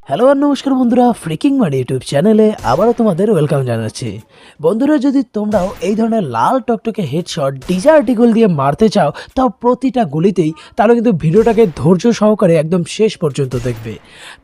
Hello আর নমস্কার বন্ধুরা, freaking মানি YouTube চ্যানেলে আবারও তোমাদের ওয়েলকাম জানাচ্ছি। বন্ধুরা, যদি তোমরাও এই ধরনের লাল টকটকে হেডশট ডিজায়ার ইগল দিয়ে মারতে চাও, তাও প্রতিটা গুলিতেই, তাহলে কিন্তু ভিডিওটাকে ধৈর্য সহকারে একদম শেষ পর্যন্ত দেখবে।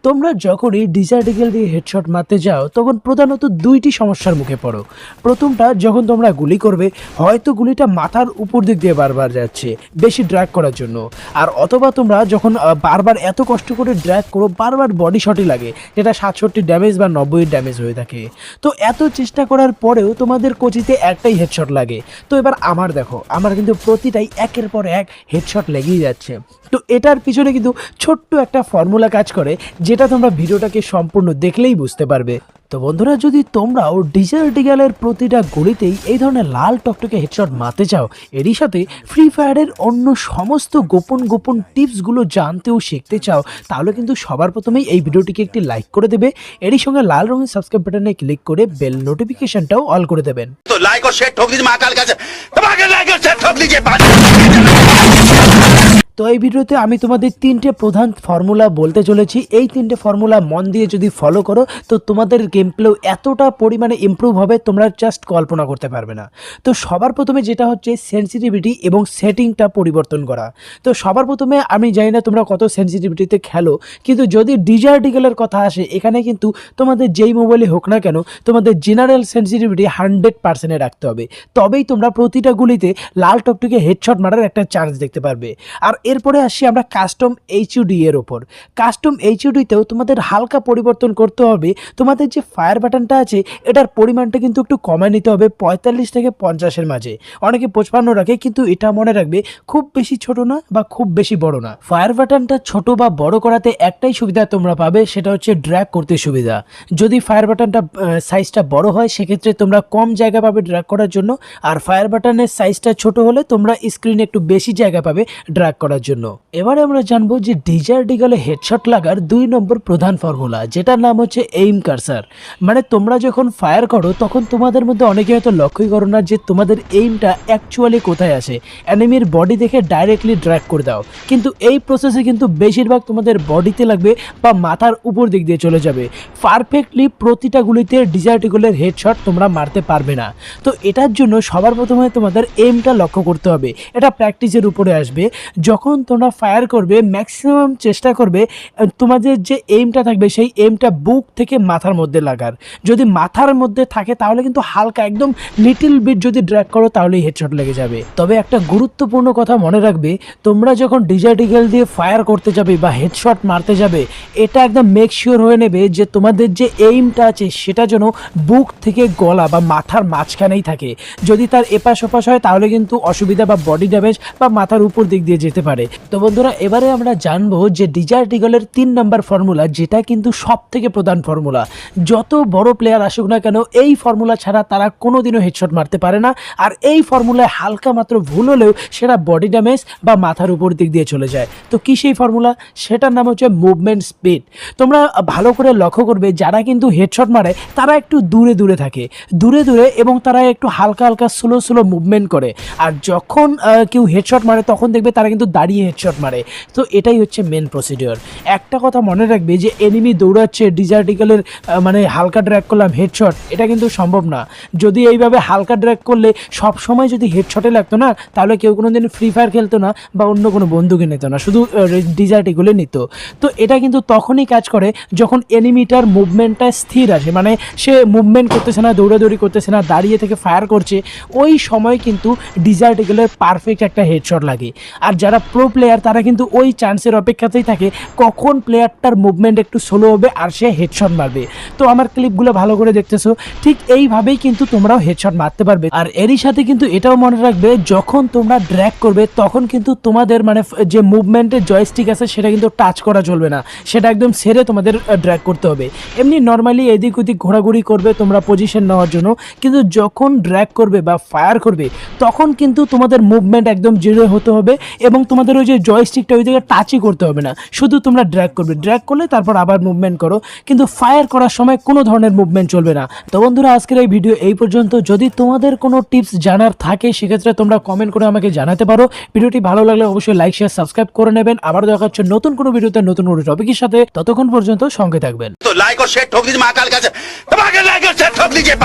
তোমরা যখনই ডিজায়ার ইগল দিয়ে হেডশট মারতে যাও, তখন প্রধানত দুইটি সমস্যার মুখে পড়ো। প্রথমটা, যখন তোমরা গুলি করবে, হয়তো গুলিটা মাথার উপর দিক দিয়ে বারবার যাচ্ছে বেশি ড্র্যাগ করার জন্য, আর অথবা তোমরা যখন বারবার এত কষ্ট করে ড্র্যাগ করো, বারবার বডি শটই লাগে, যেটা 67 ড্যামেজ বা 90 ড্যামেজ হয়ে থাকে। তো এত চেষ্টা করার পরেও তোমাদের কোচিতে একটাই হেডশট লাগে। তো এবার আমার কিন্তু প্রতিটাই একের পর এক হেডশট লেগেই যাচ্ছে। তো এটার পিছনে কিন্তু ছোট্ট একটা ফর্মুলা কাজ করে, যেটা তোমরা ভিডিওটাকে সম্পূর্ণ দেখলেই বুঝতে পারবে। তো বন্ধুরা, যদি তোমরাও ডিজায়ার ইগলের প্রতিটা গুলিতেই এই ধরনের লাল টকটকে হেডশট মারতে চাও, এরই সাথে ফ্রি ফায়ারের অন্য সমস্ত গোপন টিপসগুলো জানতে ও শিখতে চাও, তাহলে কিন্তু সবার প্রথমেই এই ভিডিওটিকে একটি লাইক করে দেবে। এরই সঙ্গে লাল রঙের সাবস্ক্রাইব বাটনে ক্লিক করে বেল নোটিফিকেশনটাও অল করে দেবেন। तो लाइक और शेयर ठोक दीजिए महाकाल का लाइक और शेयर ठोक दीजिए। তো এই ভিডিওতে আমি তোমাদের তিনটে প্রধান ফর্মুলা বলতে চলেছি। এই তিনটে ফর্মুলা মন দিয়ে যদি ফলো করো, তো তোমাদের গেম প্লেও এতটা পরিমাণে ইমপ্রুভ হবে, তোমরা জাস্ট কল্পনা করতে পারবে না। তো সবার প্রথমে যেটা হচ্ছে সেন্সিটিভিটি এবং সেটিংটা পরিবর্তন করা। তো সবার প্রথমে, আমি জানি না তোমরা কত সেন্সিটিভিটিতে খেলো, কিন্তু যদি ডিজায়ার ইগলের কথা আসে, এখানে কিন্তু তোমাদের যেই মোবাইলে হোক না কেন, তোমাদের জেনারেল সেন্সিটিভিটি 100% রাখতে হবে। তবেই তোমরা প্রতিটা গুলিতে লাল টকটকে হেডশট মারার একটা চান্স দেখতে পারবে। আর এরপরে আসি আমরা কাস্টম এইচইউডি এর ওপর। কাস্টম এইচইউডিতেও তোমাদের হালকা পরিবর্তন করতে হবে। তোমাদের যে ফায়ার বাটনটা আছে, এটার পরিমাণটা কিন্তু একটু কমায় নিতে হবে, 45 থেকে 50-এর মাঝে। অনেকে 55 রাখে, কিন্তু এটা মনে রাখবে, খুব বেশি ছোট না বা খুব বেশি বড় না। ফায়ার বাটনটা ছোট বা বড় করাতে একটাই সুবিধা তোমরা পাবে, সেটা হচ্ছে ড্র্যাগ করতে সুবিধা। যদি ফায়ার বাটনটা সাইজটা বড় হয়, সেক্ষেত্রে তোমরা কম জায়গা পাবে ড্র্যাগ করার জন্য, আর ফায়ার বাটনের সাইজটা ছোট হলে তোমরা স্ক্রিনে একটু বেশি জায়গা পাবে ড্র্যাগ করার জন্য। এবারে আমরা জানবো যে ডিজায়ার ইগলে হেডশট লাগার 2 নম্বর প্রধান ফর্মুলা, যেটার নাম হচ্ছে এইম কার্সার। মানে তোমরা যখন ফায়ার করো, তখন তোমাদের মধ্যে অনেকে হয়তো লক্ষ্যই করো না যে তোমাদের এইমটা অ্যাকচুয়ালি কোথায় আসে। এনিমির বডি দেখে ডাইরেক্টলি ড্র্যাগ করে দাও, কিন্তু এই প্রসেসে কিন্তু বেশিরভাগ তোমাদের বডিতে লাগবে বা মাথার উপর দিক দিয়ে চলে যাবে। পারফেক্টলি প্রতিটা গুলিতে ডিজায়ার ইগলের হেডশট তোমরা মারতে পারবে না। তো এটার জন্য সবার প্রথমে তোমাদের এইমটা লক্ষ্য করতে হবে। এটা প্র্যাকটিসের উপরে আসবে। যখন তোমরা ফায়ার করবে, ম্যাক্সিমাম চেষ্টা করবে তোমাদের যে এইমটা থাকবে, সেই এইমটা বুক থেকে মাথার মধ্যে লাগার। যদি মাথার মধ্যে থাকে, তাহলে কিন্তু হালকা একদম লিটল বিট যদি ড্র্যাগ করো, তাহলেই হেডশট লেগে যাবে। তবে একটা গুরুত্বপূর্ণ কথা মনে রাখবে, তোমরা যখন ডিজায়ার ইগল দিয়ে ফায়ার করতে যাবে বা হেডশট মারতে যাবে, এটা একদম মেক শিওর হয়ে নেবে যে তোমাদের যে এইমটা আছে, সেটা যেন বুক থেকে গলা বা মাথার মাঝখানেই থাকে। যদি তার এপাশ ওপাশ হয়, তাহলে কিন্তু অসুবিধা বা বডি ড্যামেজ বা মাথার উপর দিক দিয়ে যেতে পারে। তো বন্ধুরা, এবারে আমরা জানবো যে ডিজায়ার ইগলের 3 নম্বর ফর্মুলা, যেটা কিন্তু সব থেকে প্রধান ফর্মুলা। যত বড় প্লেয়ার আসুক না কেন, এই ফর্মুলা ছাড়া তারা কোনোদিনও হেডশট মারতে পারে না। আর এই ফর্মুলায় হালকা মাত্র ভুল হলেও সেটা বডি ড্যামেজ বা মাথার উপর দিক দিয়ে চলে যায়। তো কি সেই ফর্মুলা? সেটার নাম হচ্ছে মুভমেন্ট স্পিড। তোমরা ভালো করে লক্ষ্য করবে, যারা কিন্তু হেডশট মারে, তারা একটু দূরে থাকে, এবং তারা একটু হালকা স্লো মুভমেন্ট করে। আর যখন কেউ হেডশট মারে, তখন দেখবে তারা কিন্তু দাঁড়িয়ে হেডশট মারে। তো এটাই হচ্ছে মেন প্রসিডিওর। একটা কথা মনে রাখবে, যে এনিমি দৌড়াচ্ছে, ডিজায়ার ইগলের মানে হালকা ড্র্যাগ করলাম হেডশট, এটা কিন্তু সম্ভব না। যদি এইভাবে হালকা ড্র্যাগ করলে সব সময় যদি হেডশটে লাগতো না, তাহলে কেউ কোনোদিন ফ্রি ফায়ার খেলতো না বা অন্য কোনো বন্ধুকে নিত না, শুধু ডিজায়ার ইগলে নিত। তো এটা কিন্তু তখনই কাজ করে যখন এনিমিটার মুভমেন্টটা স্থির আসে, মানে সে মুভমেন্ট করতেছে না, দৌড়াদৌড়ি করতেছে না, দাঁড়িয়ে থেকে ফায়ার করছে। ওই সময় কিন্তু ডিজায়ার ইগলের পারফেক্ট একটা হেডশট লাগে। আর যারা প্রো প্লেয়ার, তারা কিন্তু ওই চান্সের অপেক্ষাতেই থাকে, কখন প্লেয়ারটার মুভমেন্ট একটু স্লো হবে আর সে হেডশট মারবে। তো আমার ক্লিপগুলো ভালো করে দেখতেছো, ঠিক এইভাবেই কিন্তু তোমরাও হেডশট মারতে পারবে। আর এরই সাথে কিন্তু এটাও মনে রাখবে, যখন তোমরা ড্র্যাগ করবে, তখন কিন্তু তোমাদের মানে যে মুভমেন্টের জয়স্টিক আছে, সেটা কিন্তু টাচ করা চলবে না, সেটা একদম সেরে তোমাদের ড্র্যাগ করতে হবে। এমনি নর্মালি এদিক ওদিক ঘোরাঘুরি করবে তোমরা পজিশন নেওয়ার জন্য, কিন্তু যখন ড্র্যাগ করবে বা ফায়ার করবে, তখন কিন্তু তোমাদের মুভমেন্ট একদম জিরো হতে হবে এবং তোমাদের তোমাদের ওই যে জয়স্টিকটা ওই জায়গায় টাচই করতে হবে না, শুধু তোমরা ড্র্যাগ করবে, ড্র্যাগ করলে তারপর আবার মুভমেন্ট করো, কিন্তু ফায়ার করার সময় কোনো ধরনের মুভমেন্ট চলবে না। তো বন্ধুরা আজকের এই ভিডিও এই পর্যন্ত। যদি তোমাদের কোনো টিপস জানার থাকে সেক্ষেত্রে তোমরা কমেন্ট করে আমাকে জানাতে পারো। ভিডিওটি ভালো লাগলে অবশ্যই লাইক শেয়ার সাবস্ক্রাইব করে নেবেন। আবার দেখা হচ্ছে নতুন কোনো ভিডিওতে নতুন কোনো টপিকের সাথে, ততক্ষণ পর্যন্ত সঙ্গে থাকবেন। तो लाइक और शेयर ठोक दीजिए महाकाल का दबा के लाइक और शेयर ठोक दीजिए